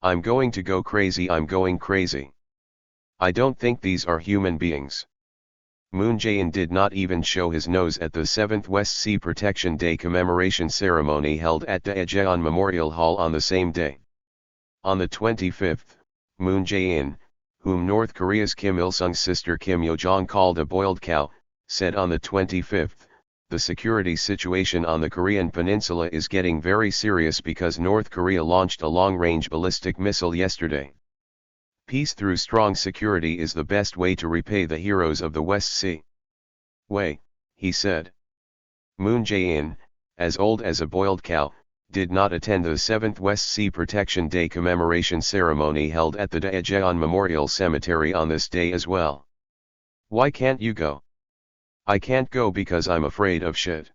I'm going to go crazy, I'm going crazy. I don't think these are human beings. Moon Jae-in did not even show his nose at the 7th West Sea Protection Day commemoration ceremony held at Daejeon Memorial Hall on the same day. On the 25th, Moon Jae-in, whom North Korea's Kim Il-sung's sister Kim Yo-jong called a boiled cow, said on the 25th, the security situation on the Korean peninsula is getting very serious because North Korea launched a long-range ballistic missile yesterday. Peace through strong security is the best way to repay the heroes of the West Sea. Way, he said. Moon Jae-in, as old as a boiled cow, did not attend the 7th West Sea Protection Day commemoration ceremony held at the Daejeon Memorial Cemetery on this day as well. Why can't you go? I can't go because I'm afraid of shit.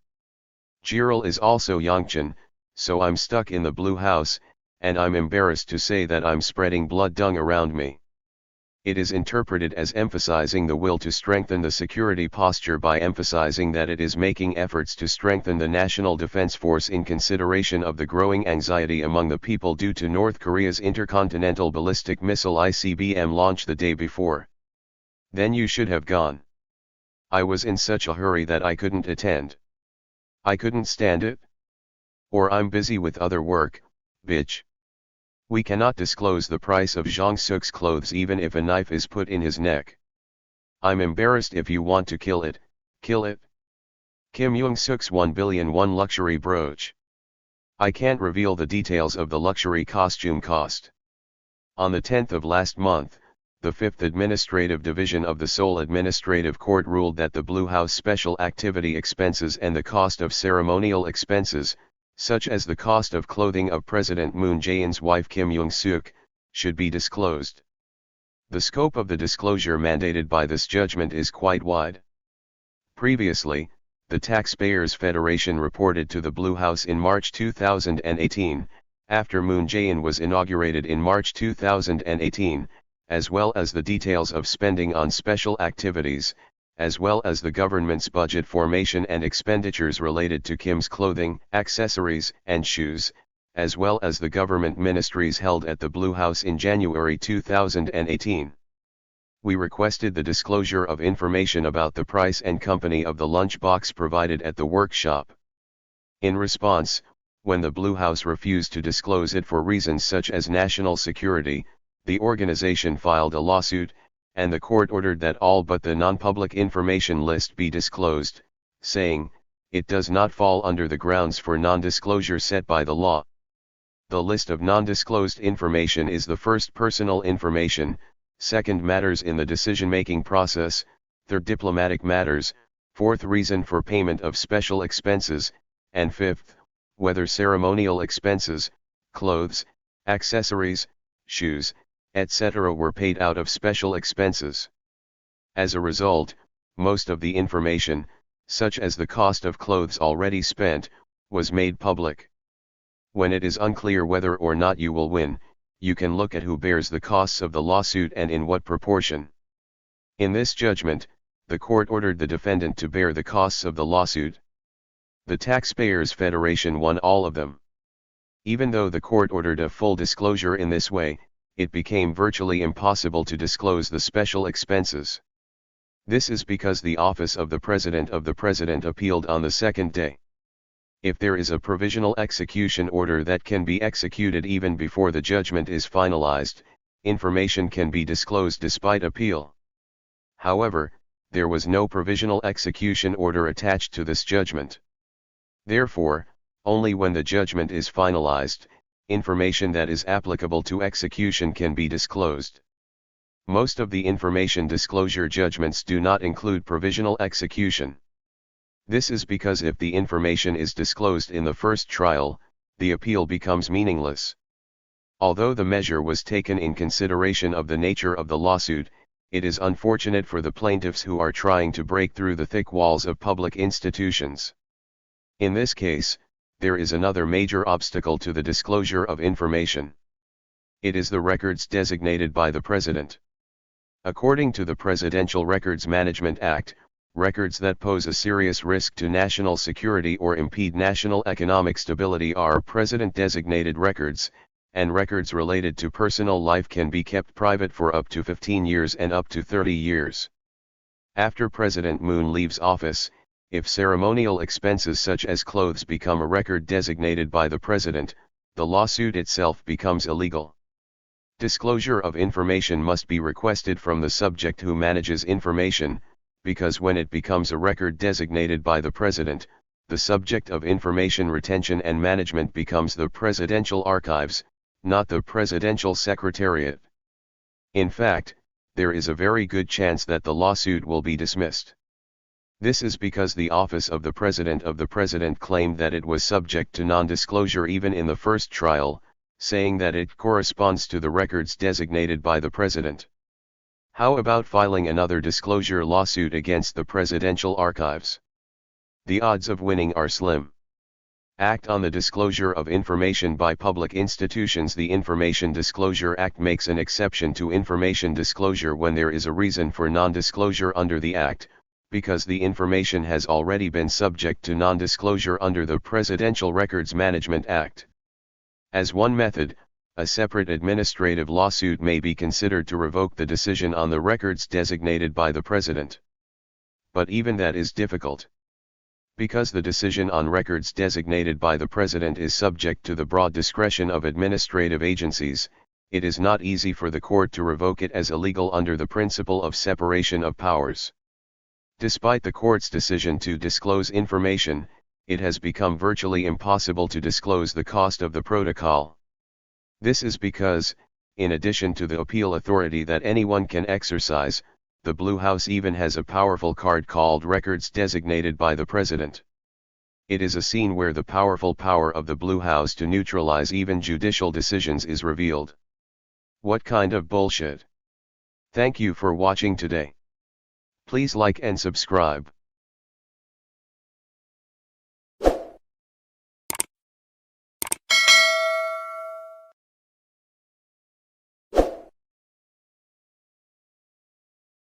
Jiril is also Yongchan, so I'm stuck in the blue house, and I'm embarrassed to say that I'm spreading blood dung around me. It is interpreted as emphasizing the will to strengthen the security posture by emphasizing that it is making efforts to strengthen the National Defense Force in consideration of the growing anxiety among the people due to North Korea's intercontinental ballistic missile ICBM launch the day before. Then you should have gone. I was in such a hurry that I couldn't attend. I couldn't stand it. Or I'm busy with other work, bitch. We cannot disclose the price of Jeong-suk's clothes even if a knife is put in his neck. I'm embarrassed. If you want to kill it, kill it. Kim Young-suk's 1 billion won luxury brooch. I can't reveal the details of the luxury costume cost. On the 10th of last month, the 5th Administrative Division of the Seoul Administrative Court ruled that the Blue House special activity expenses and the cost of ceremonial expenses, such as the cost of clothing of President Moon Jae-in's wife Kim Young-suk, should be disclosed. The scope of the disclosure mandated by this judgment is quite wide. Previously, the Taxpayers Federation reported to the Blue House in March 2018, after Moon Jae-in was inaugurated in March 2018, as well as the details of spending on special activities, as well as the government's budget formation and expenditures related to Kim's clothing, accessories, and shoes, as well as the government ministries held at the Blue House in January 2018. We requested the disclosure of information about the price and company of the lunchbox provided at the workshop. In response, when the Blue House refused to disclose it for reasons such as national security, the organization filed a lawsuit, and the court ordered that all but the non-public information list be disclosed, saying, it does not fall under the grounds for non-disclosure set by the law. The list of non-disclosed information is the first personal information, second matters in the decision-making process, third diplomatic matters, fourth reason for payment of special expenses, and fifth, whether ceremonial expenses, clothes, accessories, shoes, etc. were paid out of special expenses. As a result, most of the information, such as the cost of clothes already spent, was made public. When it is unclear whether or not you will win, you can look at who bears the costs of the lawsuit and in what proportion. In this judgment, the court ordered the defendant to bear the costs of the lawsuit. The Taxpayers Federation won all of them. Even though the court ordered a full disclosure in this way, it became virtually impossible to disclose the special expenses. This is because the office of the President appealed on the second day. If there is a provisional execution order that can be executed even before the judgment is finalized, information can be disclosed despite appeal. However, there was no provisional execution order attached to this judgment. Therefore, only when the judgment is finalized, information that is applicable to execution can be disclosed. Most of the information disclosure judgments do not include provisional execution. This is because if the information is disclosed in the first trial, the appeal becomes meaningless. Although the measure was taken in consideration of the nature of the lawsuit, it is unfortunate for the plaintiffs who are trying to break through the thick walls of public institutions. In this case, there is another major obstacle to the disclosure of information. It is the records designated by the President. According to the Presidential Records Management Act, records that pose a serious risk to national security or impede national economic stability are President-designated records, and records related to personal life can be kept private for up to 15 years and up to 30 years. After President Moon leaves office, if ceremonial expenses such as clothes become a record designated by the president, the lawsuit itself becomes illegal. Disclosure of information must be requested from the subject who manages information, because when it becomes a record designated by the president, the subject of information retention and management becomes the Presidential Archives, not the Presidential Secretariat. In fact, there is a very good chance that the lawsuit will be dismissed. This is because the office of the president claimed that it was subject to non-disclosure even in the first trial, saying that it corresponds to the records designated by the president. How about filing another disclosure lawsuit against the Presidential Archives? The odds of winning are slim. Act on the Disclosure of Information by Public Institutions. The Information Disclosure Act makes an exception to information disclosure when there is a reason for non-disclosure under the Act, because the information has already been subject to non-disclosure under the Presidential Records Management Act. As one method, a separate administrative lawsuit may be considered to revoke the decision on the records designated by the President. But even that is difficult. Because the decision on records designated by the President is subject to the broad discretion of administrative agencies, it is not easy for the court to revoke it as illegal under the principle of separation of powers. Despite the court's decision to disclose information, it has become virtually impossible to disclose the cost of the protocol. This is because, in addition to the appeal authority that anyone can exercise, the Blue House even has a powerful card called Records Designated by the President. It is a scene where the powerful power of the Blue House to neutralize even judicial decisions is revealed. What kind of bullshit? Thank you for watching today. Please like and subscribe.